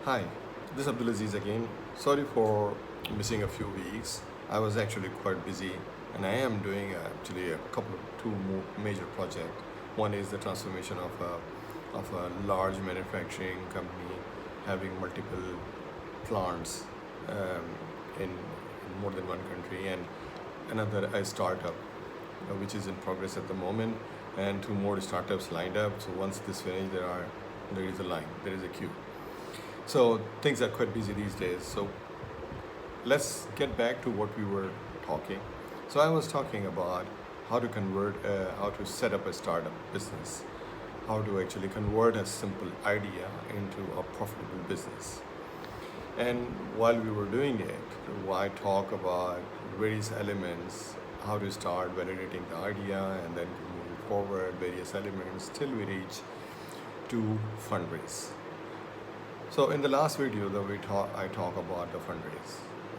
Hi, this is Abdulaziz again. Sorry for missing a few weeks. I was actually quite busy and I am doing actually a couple of major projects. One is the transformation of a large manufacturing company having multiple plants in more than one country, and another a startup which is in progress at the moment, and two more startups lined up. So once this finishes, there is a line, there is a queue. So things are quite busy these days. So let's get back to what we were talking. So I was talking about how to how to set up a startup business, how to actually convert a simple idea into a profitable business. And while we were doing it, I talk about various elements, how to start validating the idea and then moving forward, various elements till we reach to fundraise. So in the last video that I talk about the fundraise.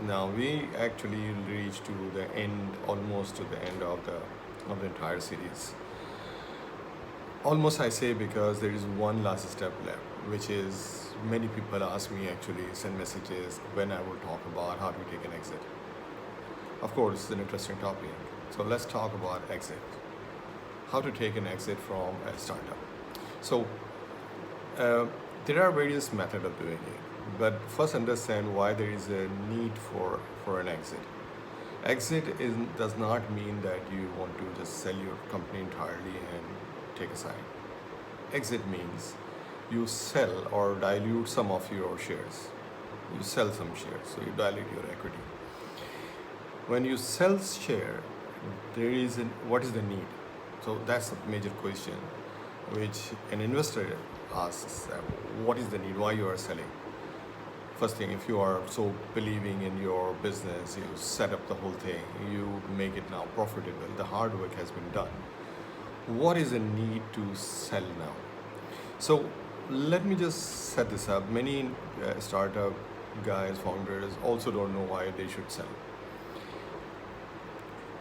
Now we actually reached to the end, almost to the end of the entire series. Almost I say because there is one last step left, which is many people ask me, actually send messages when I will talk about how to take an exit. Of course, it's an interesting topic. So let's talk about exit. How to take an exit from a startup. So there are various methods of doing it, but first understand why there is a need for an exit. Does not mean that you want to just sell your company entirely and take a side. Exit means you sell or dilute some of your shares. You sell some shares, so you dilute your equity. When you sell share, what is the need? So that's a major question, which an investor asks, what is the need, why you are selling? First thing, if you are so believing in your business, you set up the whole thing, you make it now profitable, the hard work has been done. What is the need to sell now? So let me just set this up. Many startup guys, founders also don't know why they should sell.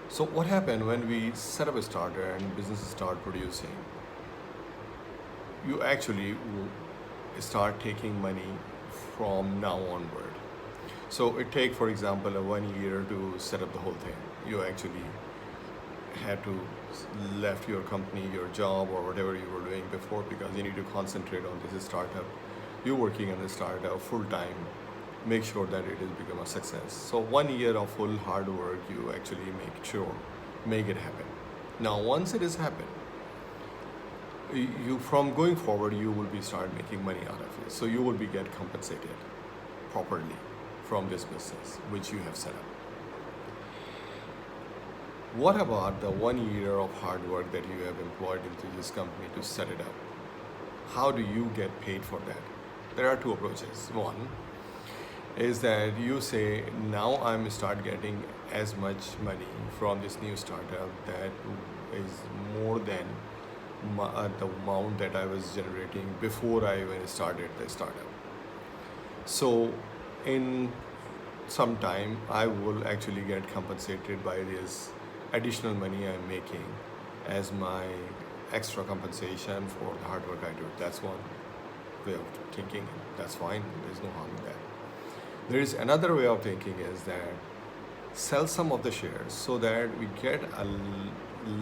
So what happened when we set up a starter and businesses start producing? You actually start taking money from now onward. So it take, for example, 1 year to set up the whole thing. You actually had to left your company, your job, or whatever you were doing before, because you need to concentrate on this startup. You're working on the startup full time. Make sure that it has become a success. So 1 year of full hard work, you actually make it happen. Now, once it has happened, you from going forward, you will be start making money out of it. So you will be get compensated properly from this business which you have set up. What about the 1 year of hard work that you have employed into this company to set it up? How do you get paid for that? There are two approaches. One is that you say, now I'm start getting as much money from this new startup that is more than the amount that I was generating before I even started the startup. So in some time, I will actually get compensated by this additional money I'm making as my extra compensation for the hard work I do. That's one way of thinking. That's fine. There's no harm in that. There is another way of thinking, is that sell some of the shares so that we get a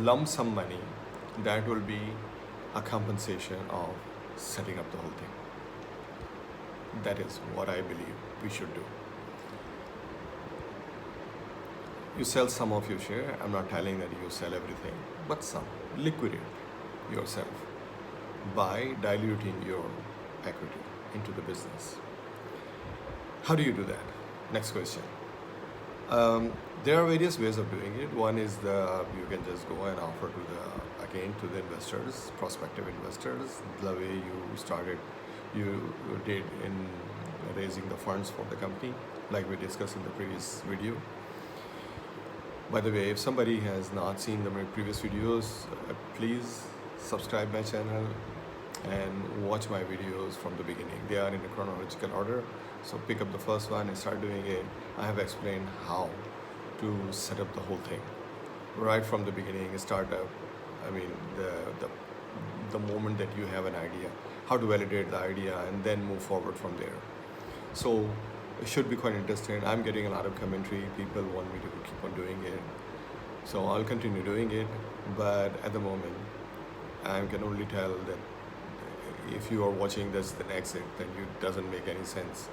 lump sum money that will be a compensation of setting up the whole thing. That is what I believe we should do. You sell some of your share. I'm not telling that you sell everything, but some. Liquidate yourself by diluting your equity into the business. How do you do that? Next question. There are various ways of doing it. One is you can just go and offer to the investors, prospective investors, the way you did in raising the funds for the company, like we discussed in the previous video. By the way, if somebody has not seen my previous videos, please subscribe my channel and watch my videos from the beginning. They are in a chronological order. So pick up the first one and start doing it. I have explained how to set up the whole thing right from the beginning. Startup, I mean the moment that you have an idea, how to validate the idea and then move forward from there. So it should be quite interesting. I'm getting a lot of commentary. People want me to keep on doing it. So I'll continue doing it. But at the moment, I can only tell that if you are watching this the exit, then it doesn't make any sense.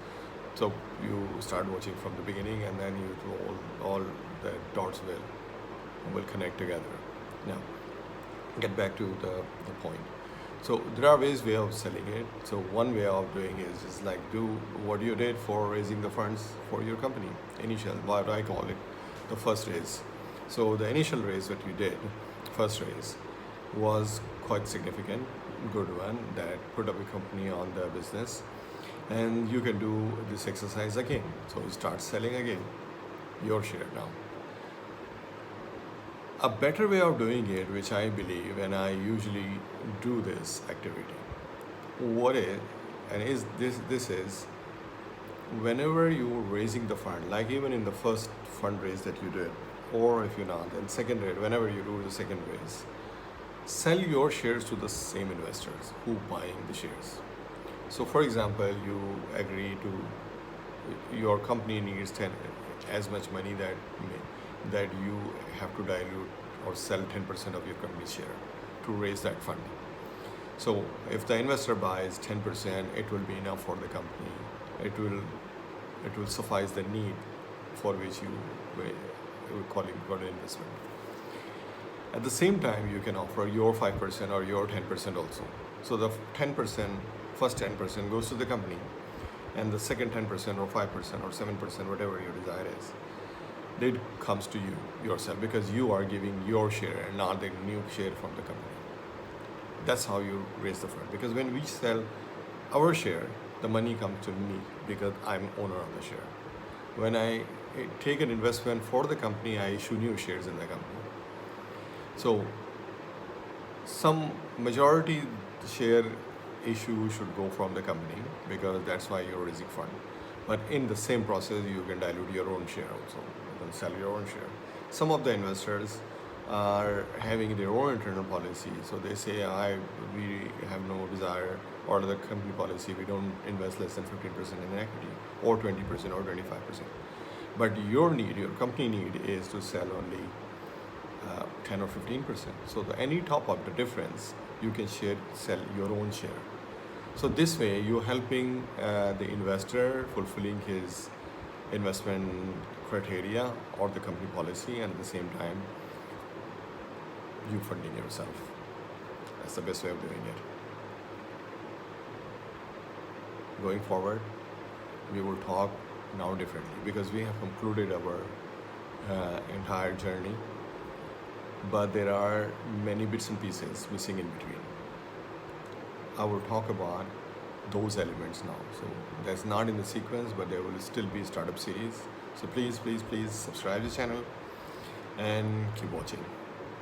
So you start watching from the beginning, and then you all the dots will connect together. Now, get back to the point. So there are way of selling it. So one way of doing is like do what you did for raising the funds for your company. Initial, what I call it, the first raise. So the initial raise that you did, first raise, was quite significant, good one, that put up a company on the business. And you can do this exercise again. So you start selling again your share now. A better way of doing it, which I believe, and I usually do this activity, what is, and is this is whenever you're raising the fund, like even in the first fundraise that you did, or if you're not, then second raise, whenever you do the second raise, sell your shares to the same investors who buying the shares. So for example, you agree to, your company needs 10 as much money that you have to dilute or sell 10% of your company's share to raise that fund. So if the investor buys 10%, it will be enough for the company. It will suffice the need for which you call it got an investment. At the same time, you can offer your 5% or your 10% also. So the 10%, first 10% goes to the company, and the second 10% or 5% or 7%, whatever your desire is, it comes to you yourself, because you are giving your share and not the new share from the company. That's how you raise the fund. Because when we sell our share, the money comes to me because I'm owner of the share. When I take an investment for the company, I issue new shares in the company. So some majority share issue should go from the company, because that's why you're raising fund. But in the same process, you can dilute your own share also. You can sell your own share. Some of the investors are having their own internal policy. So they say, we have no desire, or the company policy, we don't invest less than 15% in equity, or 20%, or 25%. But your company need is to sell only 10 or 15%. So any top up the difference, you can sell your own share. So this way, you're helping the investor fulfilling his investment criteria or the company policy, and at the same time, you funding yourself. That's the best way of doing it. Going forward, we will talk now differently, because we have concluded our entire journey, but there are many bits and pieces missing in between. I will talk about those elements now. So that's not in the sequence, but there will still be a startup series. So please subscribe to the channel and keep watching.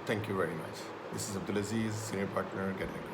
Thank you very much. This is Abdulaziz, Senior Partner, Diluting.